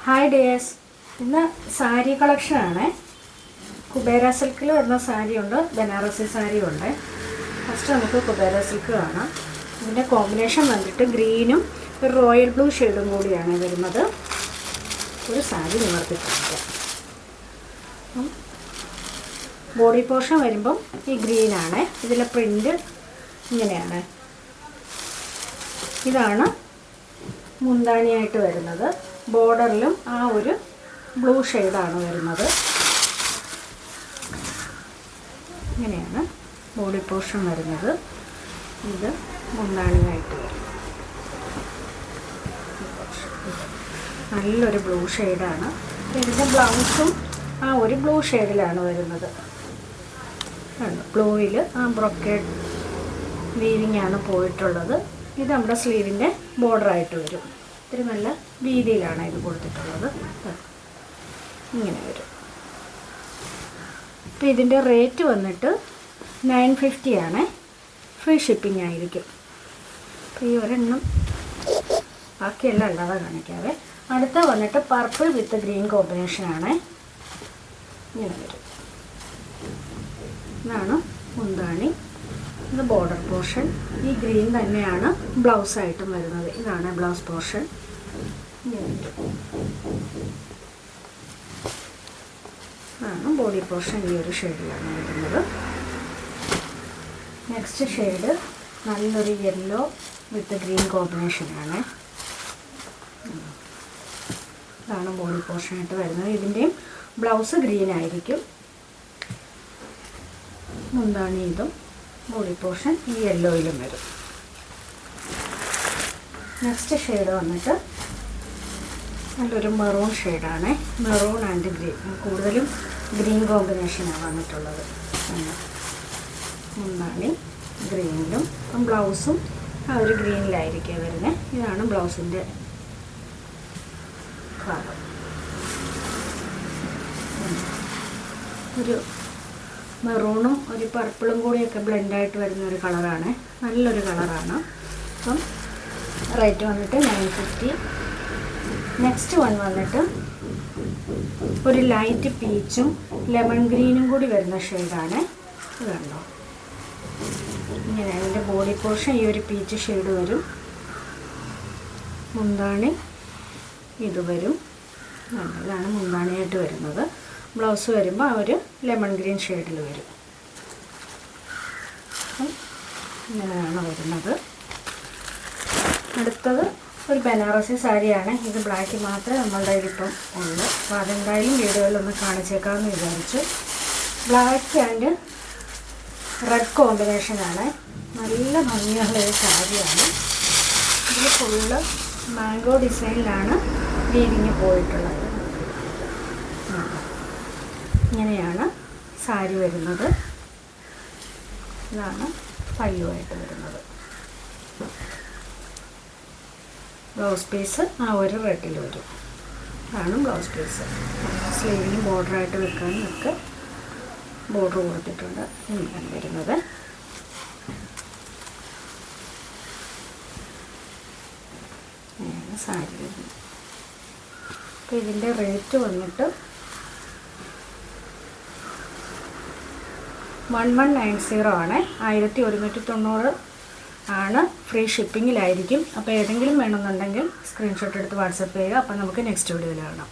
Hi dears, ഇന്ന് സാരി കളക്ഷനാണ്. കുബേര സിൽക്കിൽ വരുന്ന സാരിയുണ്ട്, ബനാറസി സാരിയുണ്ട്. ഫസ്റ്റ് നമുക്ക് കുബേര സിൽക്ക് കാണാം. ഇതിൻ്റെ കോമ്പിനേഷൻ വന്നിട്ട് ഗ്രീനും ഒരു റോയൽ ബ്ലൂ ഷെയ്ഡും കൂടിയാണ് വരുന്നത്. ഒരു സാരി നിവർത്തി കാണിക്കാം. ബോഡി പോർഷൻ വരുമ്പം ഈ ഗ്രീനാണ്. ഇതിലെ പ്രിൻ്റ് ഇങ്ങനെയാണ്. ഇതാണ് മുന്താണിയായിട്ട് വരുന്നത്. ബോർഡറിലും ആ ഒരു ബ്ലൂ ഷെയ്ഡാണ് വരുന്നത്. ഇങ്ങനെയാണ് ബോഡി പോർഷൻ വരുന്നത്. ഇത് മുന്താണിയായിട്ട് വരും. നല്ലൊരു ബ്ലൂ ഷെയ്ഡാണ്. ഇതിൻ്റെ ബ്ലൗസും ആ ഒരു ബ്ലൂ ഷെയ്ഡിലാണ് വരുന്നത്. ബ്ലൂവിൽ ആ ബ്രൊക്കേഡ് വീവിങ് ആണ് പോയിട്ടുള്ളത്. ഇത് നമ്മുടെ സ്ലീവിൻ്റെ ബോർഡറായിട്ട് വരും. ഇത്തിരി നല്ല വീതിയിലാണ് ഇത് കൊടുത്തിട്ടുള്ളത്. ഇങ്ങനെ വരും. അപ്പോൾ ഇതിൻ്റെ റേറ്റ് വന്നിട്ട് 950 ആണ്. ഫ്രീ ഷിപ്പിംഗ് ആയിരിക്കും. അപ്പോൾ ഈ ഒരെണ്ണം ബാക്കിയെല്ലാം അല്ലാതെ കാണിക്കാവേ. അടുത്ത വന്നിട്ട് പർപ്പിൾ വിത്ത് ഗ്രീൻ കോമ്പിനേഷനാണ്. ഇങ്ങനെ വരും. ഇതാണ് മുന്താണി. ഇത് ബോർഡർ പോർഷൻ. ഈ ഗ്രീൻ തന്നെയാണ് ബ്ലൗസായിട്ടും വരുന്നത്. ഇതാണ് ബ്ലൗസ് പോർഷൻ. ഇതാണ് ബോഡി പോർഷൻ. ഈ ഒരു ഷെയ്ഡിലാണ് വരുന്നത്. നെക്സ്റ്റ് ഷെയ്ഡ് നല്ലൊരു യെല്ലോ വിത്ത് ഗ്രീൻ കോമ്പിനേഷനാണ്. ഇതാണ് ബോഡി പോർഷനായിട്ട് വരുന്നത്. ഇതിൻ്റെയും ബ്ലൗസ് ഗ്രീൻ ആയിരിക്കും. മുന്താണി ഇതും ബോഡി പോർഷൻ ഈ യെല്ലോയിലും വരും. നെക്സ്റ്റ് ഷെയ്ഡ് വന്നിട്ട് നല്ലൊരു മെറൂൺ ഷെയ്ഡാണ്. മെറൂൺ ആൻഡ് ഗ്രീൻ, കൂടുതലും ഗ്രീൻ കോമ്പിനേഷനാണ് വന്നിട്ടുള്ളത്. മുന്താണി ഗ്രീനിലും ബ്ലൗസും ആ ഒരു ഗ്രീനിലായിരിക്കും വരുന്നത്. ഇതാണ് ബ്ലൗസിൻ്റെ ഭാഗം. ഒരു മെറൂണും ഒരു പർപ്പിളും കൂടിയൊക്കെ ബ്ലെൻഡായിട്ട് വരുന്ന ഒരു കളറാണ്. നല്ലൊരു കളറാണ്. അപ്പം റേറ്റ് വന്നിട്ട് 950. നെക്സ്റ്റ് വൺ വന്നിട്ട് ഒരു ലൈറ്റ് പീച്ചും ലെമൺ ഗ്രീനും കൂടി വരുന്ന ഷെയ്ഡാണ്. ഇത് കണ്ടോ, ഇങ്ങനെ അതിൻ്റെ ബോഡി പോർഷൻ ഈ ഒരു പീച്ച് ഷെയ്ഡ് വരും. മുന്താണി ഇത് വരും. ഇതാണ് മുന്താണിയായിട്ട് വരുന്നത്. ബ്ലൗസ് വരുമ്പോൾ ആ ഒരു ലെമൺ ഗ്രീൻ ഷെയ്ഡിൽ വരും. ഇങ്ങനെയാണ് വരുന്നത്. അടുത്തത് ഒരു ബനാറസി സാരിയാണ്. ഇത് ബ്ലാക്ക് മാത്രമേ നമ്മളുടെ ഇപ്പം ഉള്ളൂ. അപ്പോൾ അതെന്തായാലും വീഡിയോയിലൊന്ന് കാണിച്ചേക്കാമെന്ന് വിചാരിച്ചു. ബ്ലാക്ക് ആൻഡ് റെഡ് കോമ്പിനേഷനാണ്. നല്ല ഭംഗിയുള്ള ഒരു സാരിയാണ്. ഇതിൽ ഫുള്ള് മാംഗോ ഡിസൈനിലാണ് വീവിങ് പോയിട്ടുള്ളത്. ഇങ്ങനെയാണ് സാരി വരുന്നത്. ഇതാണ് പല്ലുവായിട്ട് വരുന്നത്. ബ്ലൗസ് പീസ് ആ ഒരു റെഡിൽ വരും. ഇതാണ് ബ്ലൗസ് പീസ്. സ്ലീവിന് ബോർഡറായിട്ട് വെക്കാനും ഒക്കെ ബോർഡർ കൊടുത്തിട്ടുണ്ട്. ഇങ്ങനെയാണ് വരുന്നത്. ഇങ്ങനെയാണ് സാരി വരുന്നത്. അപ്പോൾ ഇതിൻ്റെ റേറ്റ് വന്നിട്ട് 1190 ആണ്. 1190 ആണ്. ഫ്രീ ഷിപ്പിങ്ങിലായിരിക്കും. അപ്പോൾ ഏതെങ്കിലും വേണമെന്നുണ്ടെങ്കിൽ സ്ക്രീൻഷോട്ട് എടുത്ത് വാട്സപ്പ് ചെയ്യുക. അപ്പോൾ നമുക്ക് നെക്സ്റ്റ് വീഡിയോയിൽ കാണാം.